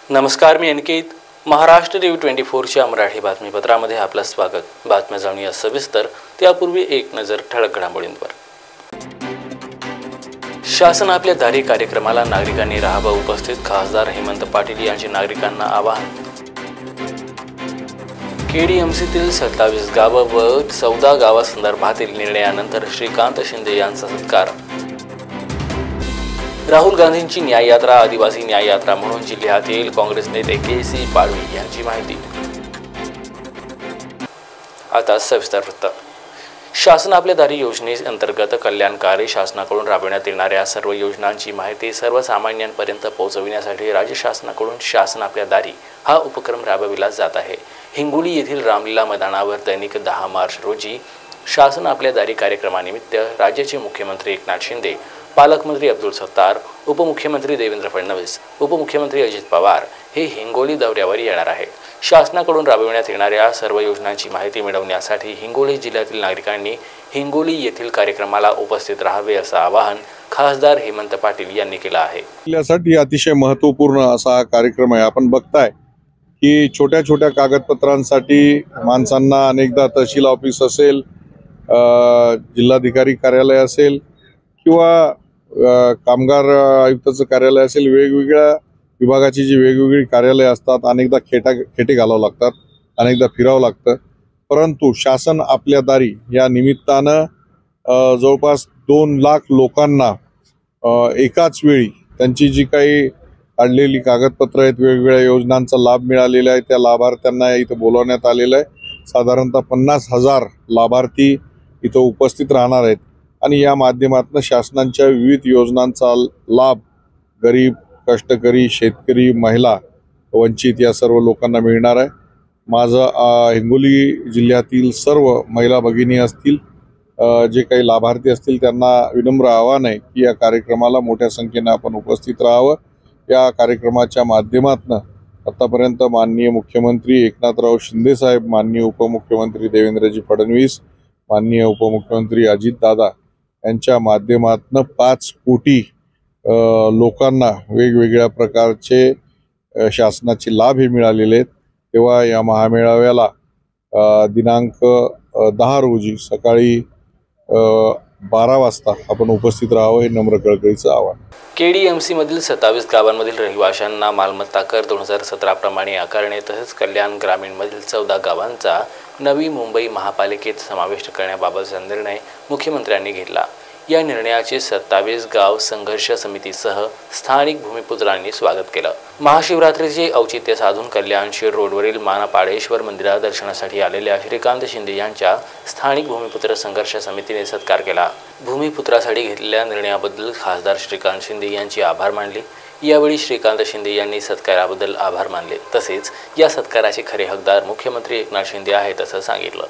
नमस्कार, मी अनिकेत. महाराष्ट्र टीव्ही 24च्या मराठी बातमीपत्रामध्ये आपलं स्वागत. बातम्या जाणूया सविस्तर. त्यापूर्वी एक नजर ठळक घडामोडींवर. शासन आपल्या दारी कार्यक्रमाला नागरिकांनी राहावं. उपस्थित खासदार हेमंत पाटील यांचे नागरिकांना आवाहन. केडीएमसीतील 27 गावं व 14 गावांसंदर्भातील निर्णयानंतर श्रीकांत शिंदे यांचा सत्कार. राहुल गांधींची न्याय यात्रा आदिवासी न्याय यात्रा म्हणून जिल्ह्यात येईल. काँग्रेस नेते के.सी. पाडवी यांची माहिती. आता सविस्तर वृत्त. शासन आपल्या दारी योजनेअंतर्गत कल्याणकारी शासनाकडून राबविण्यात येणाऱ्या सर्व योजनांची माहिती सर्वसामान्यांपर्यंत पोहोचविण्यासाठी राज्य शासनाकडून शासन आपल्या दारी हा उपक्रम राबविला जात आहे. हिंगोली येथील रामलीला मैदानावर दैनिक 10 मार्च रोजी शासन आपल्या दारी कार्यक्रमानिमित्त राज्याचे मुख्यमंत्री एकनाथ शिंदे, पालकमंत्री अब्दुल सत्तार, उपमुख्यमंत्री देवेंद्र फडणवीस, उपमुख्यमंत्री अजित पवार हे हिंगोली दौऱ्यावर येणार आहे. शासनाकडून राबविण्यात येणाऱ्या सर्व योजनांची माहिती मिळवण्यासाठी हिंगोली जिल्ह्यातील नागरिकांनी हिंगोली येथील कार्यक्रमाला उपस्थित राहावे असं आवाहन खासदार हेमंत पाटील यांनी केलं आहे. जिल्ह्यासाठी अतिशय महत्त्वपूर्ण असा हा कार्यक्रम आहे. आपण बघताय की छोट्या छोट्या कागदपत्रांसाठी माणसांना अनेकदा तहसील ऑफिस असेल, जिल्हाधिकारी कार्यालय असेल किंवा कामगार आयुक्ताचं कार्यालय असेल, वेगवेगळ्या विभागाची जी वेगवेगळी कार्यालय असतात, अनेकदा खेटे घालावं लागतात, अनेकदा फिरावं लागतं. परंतु शासन आपल्या दारी या निमित्तानं जवळपास 2 लाख लोकांना एकाच वेळी त्यांची जी काही काढलेली कागदपत्र आहेत, वेगवेगळ्या योजनांचा लाभ मिळालेला आहे, त्या लाभार्थ्यांना इथं बोलवण्यात आलेलं आहे. साधारणतः 50,000 लाभार्थी इथं उपस्थित राहणार आहेत आणि या माध्यमातून शासनाच्या विविध योजनांचा लाभ गरीब, कष्टकरी, शेतकरी, महिला, वंचित या सर्व लोकांना मिळणार आहे. माझं हिंगोली जिल्ह्यातील सर्व महिला भगिनी असतील, जे काही लाभार्थी असतील, त्यांना विनम्र आवाहन आहे की या कार्यक्रमाला मोठ्या संख्येने आपण उपस्थित राहावं. या कार्यक्रमाच्या माध्यमातून आतापर्यंत माननीय मुख्यमंत्री एकनाथराव शिंदे साहेब, माननीय उपमुख्यमंत्री देवेंद्रजी फडणवीस, माननीय उपमुख्यमंत्री अजितदादा यांच्या माध्यमातून 5 कोटी लोकांना वेगवेगळ्या प्रकारचे शासनाचे लाभ हे मिळालेले आहेत. तेव्हा या महामेळाव्याला दिनांक 10 रोजी सकाळी 12 वाजता आपण उपस्थित राहावं हे नम्र कळकळीचं आवाहन. केडीएमसी मधील 27 गावांमधील रहिवाशांना मालमत्ता कर 2017 प्रमाणे आकारणे तसेच कल्याण ग्रामीण मधील 14 गावांचा नवी मुंबई महापालिकेत समावेश करण्याबाबतचा निर्णय मुख्यमंत्र्यांनी घेतला. या निर्णयाचे 27 गाव संघर्ष समितीसह स्थानिक भूमिपुत्रांनी स्वागत केलं. महाशिवरात्रीचे औचित्य साधून कल्याणशीर रोडवरील मानापाडेश्वर मंदिरात दर्शनासाठी आलेल्या श्रीकांत शिंदे यांच्या स्थानिक भूमिपुत्र संघर्ष समितीने सत्कार केला. भूमिपुत्रासाठी घेतलेल्या निर्णयाबद्दल खासदार श्रीकांत शिंदे यांचे आभार मानले. यावेळी श्रीकांत शिंदे यांनी सत्काराबद्दल आभार मानले. तसेच या सत्काराचे खरे हकदार मुख्यमंत्री एकनाथ शिंदे आहेत असं सांगितलं.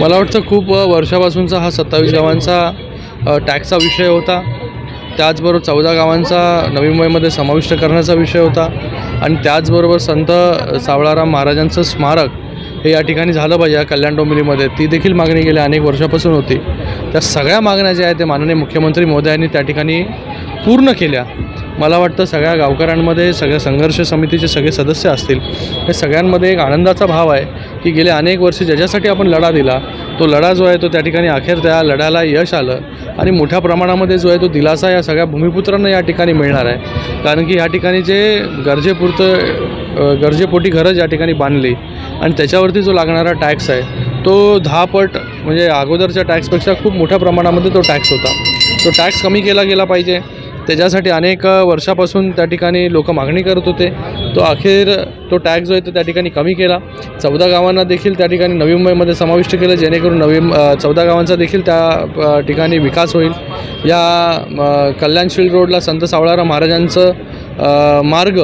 मला वाटतं खूप वर्षापासूनचा हा 27 गावांचा टॅक्सचा विषय होता. त्याचबरोबर 14 गावांचा नवी मुंबईमध्ये समाविष्ट करण्याचा विषय होता आणि त्याचबरोबर संत सावळाराम महाराजांचं स्मारक हे या ठिकाणी झालं पाहिजे या कल्याण डोंबिवलीमध्ये. ती देखील मागणी गेल्या अनेक वर्षापासून होती. त्या सगळ्या मागण्या ज्या आहेत ते माननीय मुख्यमंत्री महोदयांनी त्या ठिकाणी पूर्ण केल्या. मला वाटतं सगळ्या गावकऱ्यांमध्ये, सगळ्या संघर्ष समितीचे सगळे सदस्य असतील, हे सगळ्यांमध्ये एक आनंदाचा भाव आहे की गेले अनेक वर्ष ज्याच्यासाठी आपण लढा दिला तो लढा जो आहे तो त्या ठिकाणी अखेर त्या लढ्याला यश आलं आणि मोठ्या प्रमाणामध्ये जो आहे तो दिलासा या सगळ्या भूमिपुत्रांना या ठिकाणी मिळणार आहे. कारण की या ठिकाणी जे गरजेपोटी घरं या ठिकाणी बांधली आणि त्याच्यावरती जो लागणारा टॅक्स आहे तो 10 पट म्हणजे अगोदरच्या टॅक्सपेक्षा खूप मोठ्या प्रमाणामध्ये तो टॅक्स होता. तो टॅक्स कमी केला गेला पाहिजे. त्याच्यासाठी अनेक वर्षापासून त्या ठिकाणी लोक मागणी करत होते. तो अखेर तो टॅक्स जो आहे तो त्या ठिकाणी कमी केला. 14 गावांना देखील त्या ठिकाणी नवी मुंबईमध्ये समाविष्ट केलं जेणेकरून 14 गावांचा देखील त्या ठिकाणी विकास होईल. या कल्याणशील रोडला संत सावळाराम महाराजांचं मार्ग,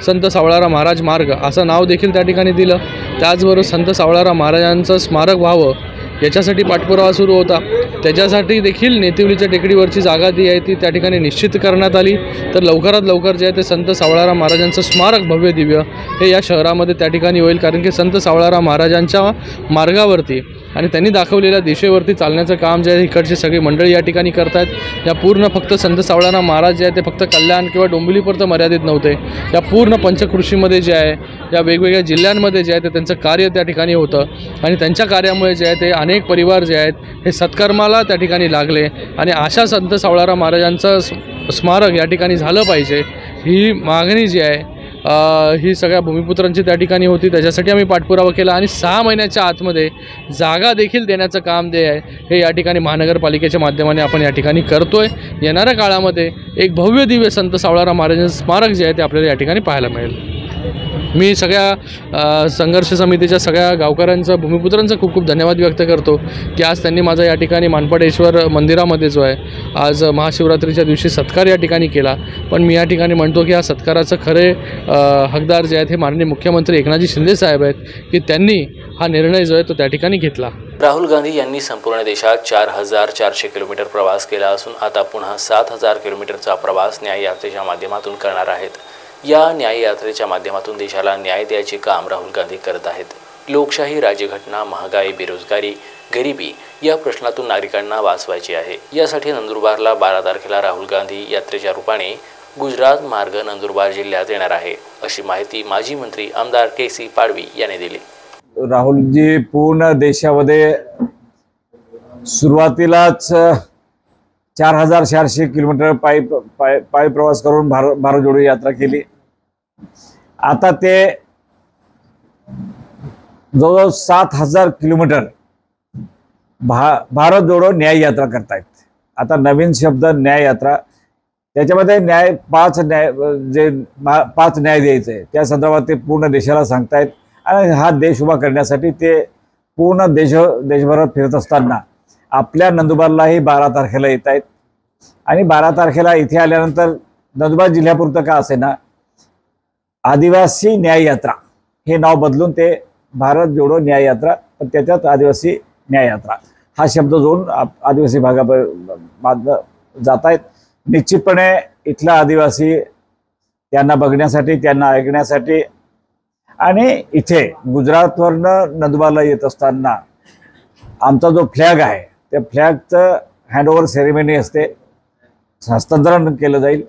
संत सावळाराम महाराज मार्ग असं नाव देखील त्या ठिकाणी दिलं. त्याचबरोबर संत सावळाराम महाराजांचं स्मारक व्हावं याच्यासाठी पाठपुरावा सुरू होता. त्याच्यासाठी देखील नेतिवलीच्या टेकडीवरची जागा जी आहे ती त्या ठिकाणी निश्चित करण्यात आली. तर लवकरात लवकर जे आहे ते संत सावळाराम महाराजांचं स्मारक भव्य दिव्य हे या शहरामध्ये त्या ठिकाणी होईल. कारण की संत सावळाराम महाराजांच्या मार्गावरती आणि त्यांनी दाखवलेल्या दिशेवरती चालण्याचं काम जे आहे इकडची सगळी मंडळी या ठिकाणी करत आहेत। या पूर्ण फक्त संत सावळाराम महाराज जे आहे ते फक्त कल्याण किंवा डोंबिवलीपुरतं मर्यादित नव्हते, या पूर्ण पंचकृषीमध्ये जे आहे या वेगवेगळ्या जिल्ह्यांमध्ये जे आहे ते त्यांचं कार्य त्या ठिकाणी होतं आणि त्यांच्या कार्यामुळे जे आहे ते अनेक परिवार जे आहेत हे सत्कर्माला त्या ठिकाणी लागले आणि अशा संत सावळाराम महाराजांचं स्मारक या ठिकाणी झालं पाहिजे ही मागणी जी आहे ही सगळ्या भूमिपुत्रांची त्या ठिकाणी होती। त्याच्यासाठी आम्ही पाठपुरावा केला आणि 6 महिन्याच्या आतमध्ये जागा देखील देण्याचं काम जे आहे हे या ठिकाणी महानगरपालिकेच्या माध्यमाने आपण या ठिकाणी करतोय। येणाऱ्या काळामध्ये एक भव्य दिव्य संत सावळाराम महाराजांचं स्मारक जे आहे ते आपल्याला या ठिकाणी पाहायला मिळेल। मी सगळ्या संघर्ष समितीच्या सगळ्या गावकऱ्यांचं भूमिपुत्रांचं खूप खूप धन्यवाद व्यक्त करतो की आज त्यांनी माझा या ठिकाणी मानपाडेश्वर मंदिरामध्ये जो आहे आज महाशिवरात्रीच्या दिवशी सत्कार या ठिकाणी केला। पण मी या ठिकाणी म्हणतो की या सत्काराचं खरे हकदार जे आहेत हे माननीय मुख्यमंत्री एकनाथजी शिंदे साहेब आहेत की त्यांनी हा निर्णय जो आहे तो त्या ठिकाणी घेतला। राहुल गांधी यांनी संपूर्ण देशात 4400 किलोमीटर प्रवास केला असून आता पुन्हा 7000 किलोमीटरचा प्रवास न्याय यात्रेच्या माध्यमातून करणार आहेत। या न्याय यात्रेच्या माध्यमातून देशाला न्याय द्यायचे काम राहुल गांधी करत आहेत। लोकशाही, राज्यघटना, महागाई, बेरोजगारी, गरिबी या प्रश्नातून नागरिकांना वाचवायचे आहे। यासाठी नंदुरबारला 12 तारखेला राहुल गांधी यात्रेच्या रूपाने गुजरात मार्ग नंदुरबार जिल्ह्यात येणार आहे, अशी माहिती माजी मंत्री आमदार KC पाडवी यांनी दिली। राहुलजी पूर्ण देशामध्ये सुरुवातीलाच 4400 किलोमीटर पायी प्रवास करून भारत जोडो यात्रा केली। आता ते जवळजवळ 7000 किलोमीटर भारत जोडो न्याय यात्रा करतायत। आता नवीन शब्द न्याय यात्रा, त्याच्यामध्ये पाच न्याय द्यायचे त्या संदर्भात ते पूर्ण देशाला सांगतायत आणि हा देश उभा करण्यासाठी ते पूर्ण देशभरात फिरत असताना आपल्या नंदुरबारलाही 12 तारखेला येत आहेत आणि 12 तारखेला इथे आल्यानंतर नंदुरबार जिल्ह्यापुरतं का असेना आदिवासी न्याय यात्रा हे नाव बदलून ते भारत जोडो न्याय यात्रा, पण त्याच्यात आदिवासी न्याय यात्रा हा शब्द जोडून आदिवासी भागात जात आहेत। निश्चितपणे इथला आदिवासी त्यांना बघण्यासाठी, त्यांना ऐकण्यासाठी आणि इथे गुजरातवरनं नंदुरबारला येत असताना आमचा जो फ्लॅग आहे त्या फ्लॅगचं हँडओव्हर सेरेमनी असते, हस्तांतरण केलं जाईल।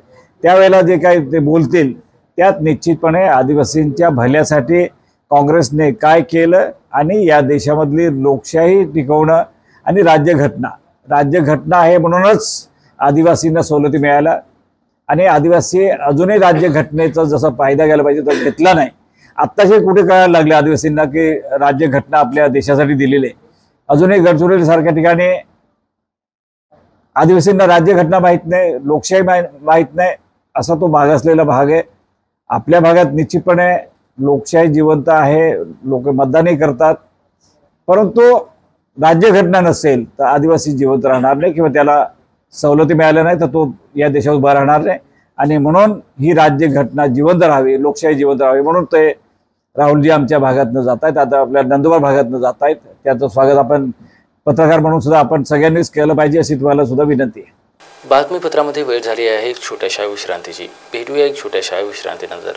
त्यावेळेला जे काही ते बोलतील त्यात निश्चितपणे आदिवासींच्या भल्यासाठी काँग्रेसने काय केलं आणि या देशामधली लोकशाही टिकवणं आणि राज्यघटना आहे म्हणूनच आदिवासींना सवलती मिळाल्या आणि आदिवासी अजूनही राज्यघटनेचा जसा फायदा घ्यायला पाहिजे तो घेतला नाही। आत्ताशी कुठे कळायला लागले आदिवासींना की राज्यघटना आपल्या देशासाठी दिलेली आहे। अजूनही गडचिरोली सारख्या ठिकाणी आदिवासींना राज्यघटना माहीत नाही, लोकशाही माहीत नाही, असा तो मागासलेला भाग आहे। आपल्या भागात निश्चितपणे लोकशाही जिवंत आहे, लोक मतदानही करतात, परंतु राज्यघटना नसेल तर आदिवासी जिवंत राहणार नाही किंवा त्याला सवलती मिळाल्या नाही तर तो या देशात उभा राहणार नाही। आणि म्हणून ही राज्यघटना जिवंत राहावी, लोकशाही जिवंत राहावी म्हणून ते राहुलजी आमच्या भागातनं जात आहेत, आता आपल्या नंदुरबार भागातनं जात आहेत। त्याचं स्वागत आपण पत्रकार म्हणून सुद्धा आपण सगळ्यांनीच केलं पाहिजे अशी तुम्हाला सुद्धा विनंती आहे। बातमीपत्रामध्ये वेळ झाली आहे एक छोट्याशा विश्रांतीची। भेटूया एक छोट्याशा विश्रांतीनंतर।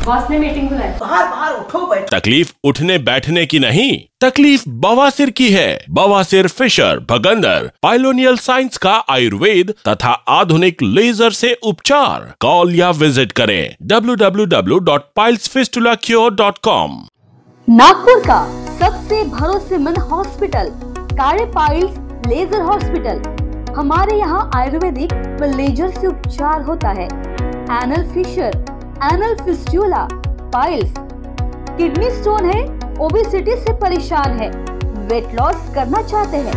बॉस ने मीटिंग बुलाई। बाहर उठो बैठो। तकलीफ उठने बैठने की नहीं, तकलीफ बवासीर की है। बवासीर, फिशर, भगंदर, पाइलोनियल साइंस का आयुर्वेद तथा आधुनिक लेजर से उपचार। कॉल या विजिट करें www.pilesfistulacure.com। नागपुर का सबसे भरोसेमंद hospital Kale piles laser hospital. हमारे यहाँ आयुर्वेदिक व लेजर से उपचार होता है। Anal fissure, anal fistula, piles, kidney stone है, ओबेसिटी से परेशान है, वेट लॉस करना चाहते हैं,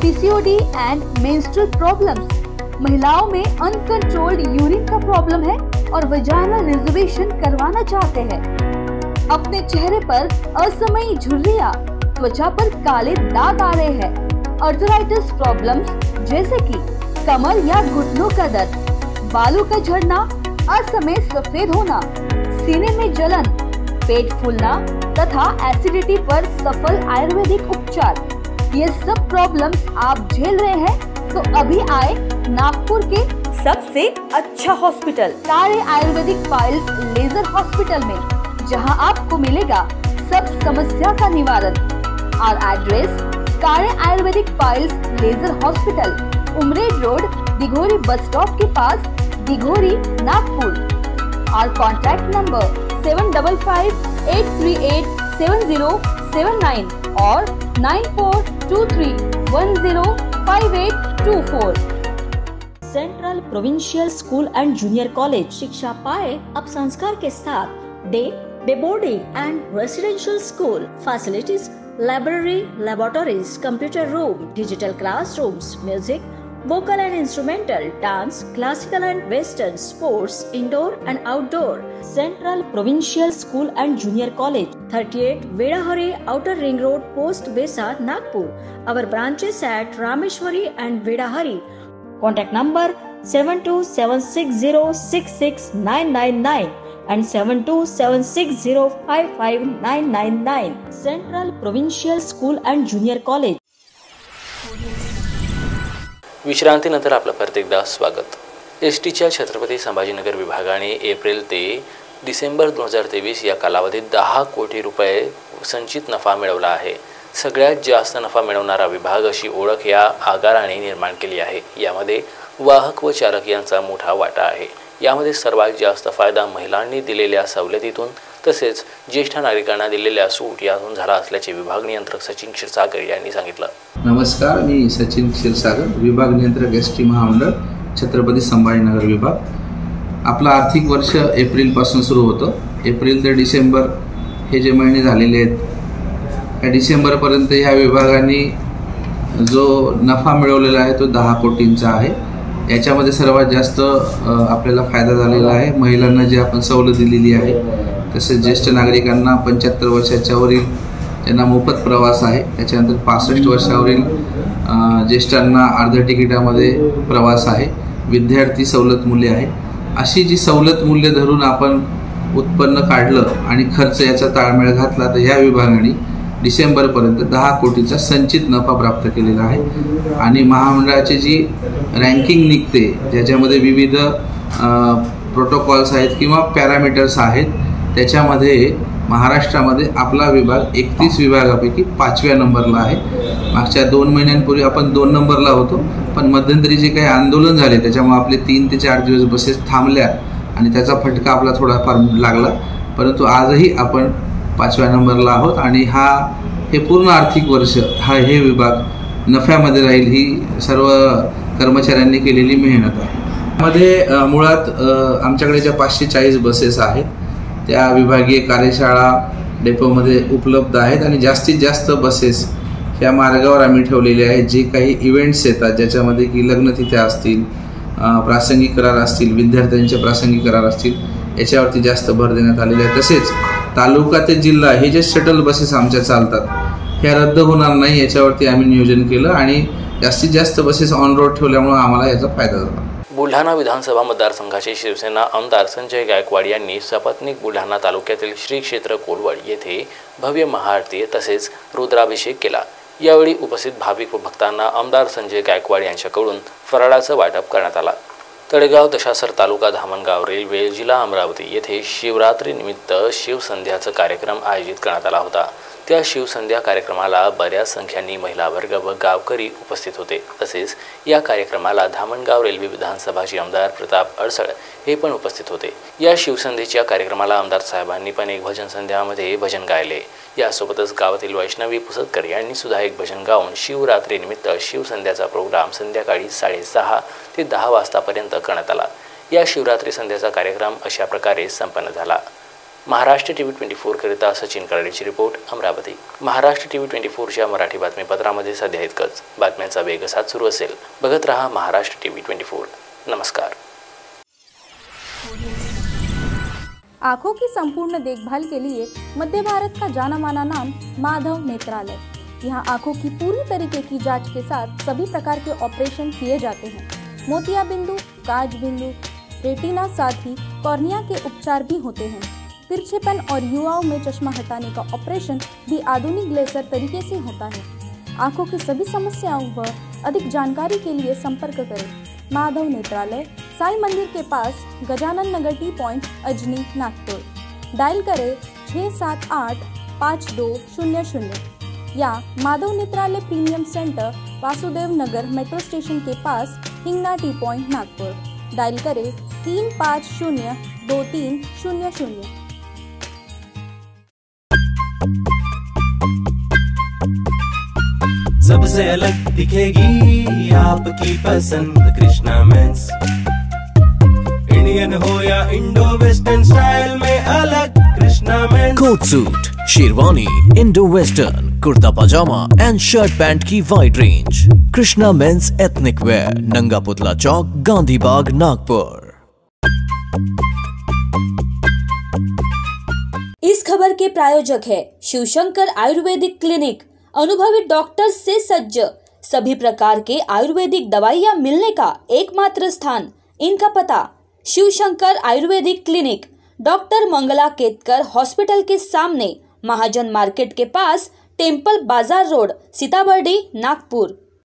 PCOD एंड मेंस्ट्रुअल प्रॉब्लम्स, महिलाओं में अनकंट्रोल्ड यूरिन का प्रॉब्लम है और वजाइनल रिजर्वेशन करवाना चाहते हैं, अपने चेहरे पर असमयी झुर्रियां, त्वचा पर काले दाग आ रहे हैं, आर्थराइटिस प्रॉब्लम्स जैसे कि कमर या घुटनों का दर्द, बालों का झड़ना, असमय सफेद होना, सीने में जलन, पेट फूलना तथा एसिडिटी पर सफल आयुर्वेदिक उपचार, ये सब प्रॉब्लम्स आप झेल रहे हैं तो अभी आए नागपुर के सबसे अच्छा hospital Kale Ayurvedic piles laser hospital में। जहां आपको मिलेगा सब समस्या का निवारण। और address Kale Ayurvedic piles laser hospital, Umred road, Dighori bus stop के पास, दिघोरी, नागपुर। और कॉन्टैक्ट नंबर 7558387079 और 9423105824। Central provincial school and junior college, शिक्षा पाए अब संस्कार के साथ। Day boarding and residential school facilities, library, laboratories, computer room, digital classrooms, music, vocal and instrumental, dance, classical and western, sports, indoor and outdoor. Central Provincial School and Junior College, 38 Vedahari, Outer Ring Road, Post Besa, Nagpur. Our branches at Rameshwari and Vedahari. Contact number 7276066999 and 7276055999. Central Provincial School and Junior College. विश्रांतीनंतर आपलं परत एकदा स्वागत। एसटीच्या छत्रपती संभाजीनगर विभागाने April ते डिसेंबर 2023 या कालावधीत 10 कोटी रुपये संचित नफा मिळवला आहे। सगळ्यात जास्त नफा मिळवणारा विभाग अशी ओळख या आगाराने निर्माण केली आहे। यामध्ये वाहक व चालक यांचा मोठा वाटा आहे। यामध्ये सर्वात जास्त फायदा महिलांनी दिलेल्या सवलतीतून तसेच ज्येष्ठ नागरिकांना दिलेल्या सूट यातून झाला असल्याचे विभाग नियंत्रक सचिन क्षीरसागर यांनी सांगितलं। नमस्कार, मी सचिन क्षीरसागर, विभाग नियंत्रक एसटी महामंडळ छत्रपती संभाजीनगर विभाग। आपलं आर्थिक वर्ष एप्रिलपासून सुरू होतं। एप्रिल ते डिसेंबर हे जे महिने झालेले आहेत, या डिसेंबरपर्यंत ह्या विभागाने जो नफा मिळवलेला आहे तो 10 कोटींचा आहे। याच्यामध्ये सर्वात जास्त आपल्याला फायदा झालेला आहे महिलांना जी आपण सवलत दिलेली आहे, तसेच ज्येष्ठ नागरिकांना 75 वर्षाच्या वरील ज्यांना मोफत प्रवास आहे, त्याच्यानंतर 65 वर्षावरील ज्येष्ठांना अर्ध्या तिकिटामध्ये प्रवास आहे, विद्यार्थी सवलत मूल्य आहे। अशी जी सवलत मूल्य धरून आपण उत्पन्न काढलं आणि खर्च याचा ताळमेळ घातला तर या विभागाने डिसेंबरपर्यंत 10 कोटीचा संचित नफा प्राप्त केलेला आहे। आणि महामंडळाची जी रँकिंग निघते ज्याच्यामध्ये विविध प्रोटोकॉल्स आहेत किंवा पॅरामीटर्स आहेत, त्याच्यामध्ये महाराष्ट्रामध्ये आपला विभाग 31 विभागापैकी 5व्या नंबरला आहे। मागच्या 2 महिन्यांपूर्वी आपण 2 नंबरला होतो, पण मध्यंतरी जे काही आंदोलन झाले त्याच्यामुळे आपले 3 ते 4 दिवस बसेस थांबल्या आणि त्याचा फटका आपला थोडाफार लागला, परंतु आजही आपण 5व्या नंबरला आहोत। आणि हे पूर्ण आर्थिक वर्ष हे विभाग नफ्यामध्ये राहील, ही सर्व कर्मचाऱ्यांनी केलेली मेहनत आहे। मध्ये मुळात आमच्याकडे ज्या 540 बसेस आहेत त्या विभागीय कार्यशाळा डेपोमध्ये उपलब्ध आहेत आणि जास्तीत जास्त बसेस ह्या मार्गावर आम्ही ठेवलेले आहेत। जे काही इव्हेंट्स येतात ज्याच्यामध्ये की लग्नतिथ्या असतील, प्रासंगिक करार असतील, विद्यार्थ्यांचे प्रासंगिक करार असतील, याच्यावरती जास्त भर देण्यात आलेला आहे। तसेच तालुका ते जिल्हा हे जे शटल बसेस आमच्या चालतात ह्या रद्द होणार नाही याच्यावरती आम्ही नियोजन केलं आणि जास्तीत जास्त बसेस ऑन रोड ठेवल्यामुळे आम्हाला याचा फायदा झाला। बुलढाणा विधानसभा मतदारसंघाचे शिवसेना आमदार संजय गायकवाड यांनी सपत्नीक बुलढाणा तालुक्यातील श्री क्षेत्र कोलवड येथे भव्य महाआरती तसेच रुद्राभिषेक केला। यावेळी उपस्थित भाविक व भक्तांना आमदार संजय गायकवाड यांच्याकडून फराळाचं वाटप करण्यात आला। तळेगाव दशासर तालुका धामणगाव रेल्वे जिल्हा अमरावती येथे शिवरात्रीनिमित्त शिवसंध्याचा कार्यक्रम आयोजित करण्यात आला होता। त्या शिवसंध्या कार्यक्रमाला बऱ्याच संख्येने महिला वर्ग व गावकरी उपस्थित होते। तसेच या कार्यक्रमाला धामणगाव रेल्वे विधानसभाचे आमदार प्रताप अडसळ हे पण उपस्थित होते। या शिवसंध्येच्या कार्यक्रमाला आमदार साहेबांनी पण एक भजन संध्यामध्ये भजन गायले। यासोबतच गावातील वैष्णवी पुसदकर यांनी सुद्धा एक भजन गाऊन शिवरात्रीनिमित्त शिवसंध्याचा प्रोग्राम संध्याकाळी 6:30 ते 10 वाजतापर्यंत करण्यात आला। या शिवरात्री संध्याचा कार्यक्रम अशा प्रकारे संपन्न झाला। महाराष्ट्र टीव्ही 24 करिता सचिन कराडेची रिपोर्ट, अमरावती। महाराष्ट्र टीव्ही 24च्या मराठी बातमीपत्रामध्ये सध्या इतकंच। बातम्यांचा वेग असाच सुरू असेल, बघत रहा महाराष्ट्र टीव्ही 24। नमस्कार। आंखों की संपूर्ण देखभाल के लिए मध्य भारत का जाना माना नाम माधव नेत्रालय। यहाँ आंखों की पूरी तरीके की जांच के साथ सभी प्रकार के ऑपरेशन किए जाते हैं। मोतिया बिंदु, काज बिंदु, रेटिना साथ ही कॉर्निया के उपचार भी होते हैं। तिरछेपन और युवाओं में चश्मा हटाने का ऑपरेशन भी आधुनिक लेजर तरीके से होता है। आंखों की सभी समस्याओं व अधिक जानकारी के लिए संपर्क करें माधव नेत्रालय, साई मंदिर के पास, Gajanan Nagar T point, Ajni, Nagpur. Dial करें 6785200 या Madhav Netralaya premium centre Vasudev Nagar metro station के पास Hingna T point Nagpur. Dial करें 3502300। सबसे अलग दिखेगी आपकी पसंद कृष्णा मेंस। इंडियन हो या इंडो वेस्टर्न स्टाइल में अलग Krishna men's. Coat suit, sherwani, Indo western, kurta pajama and shirt pant की wide range. Krishna men's ethnic wear, Nanga Putla चौक, गांधी बाग, नागपुर। इस खबर के प्रायोजक है शिवशंकर आयुर्वेदिक क्लिनिक। अनुभवी डॉक्टर से सज्ज, सभी प्रकार के आयुर्वेदिक दवाइयाँ मिलने का एकमात्र स्थान। इनका पता Shivshankar Ayurvedic clinic, doctor Mangala Ketkar hospital के सामने, महाजन मार्केट के पास, टेम्पल बाजार रोड, सीताबर्डी, नागपुर।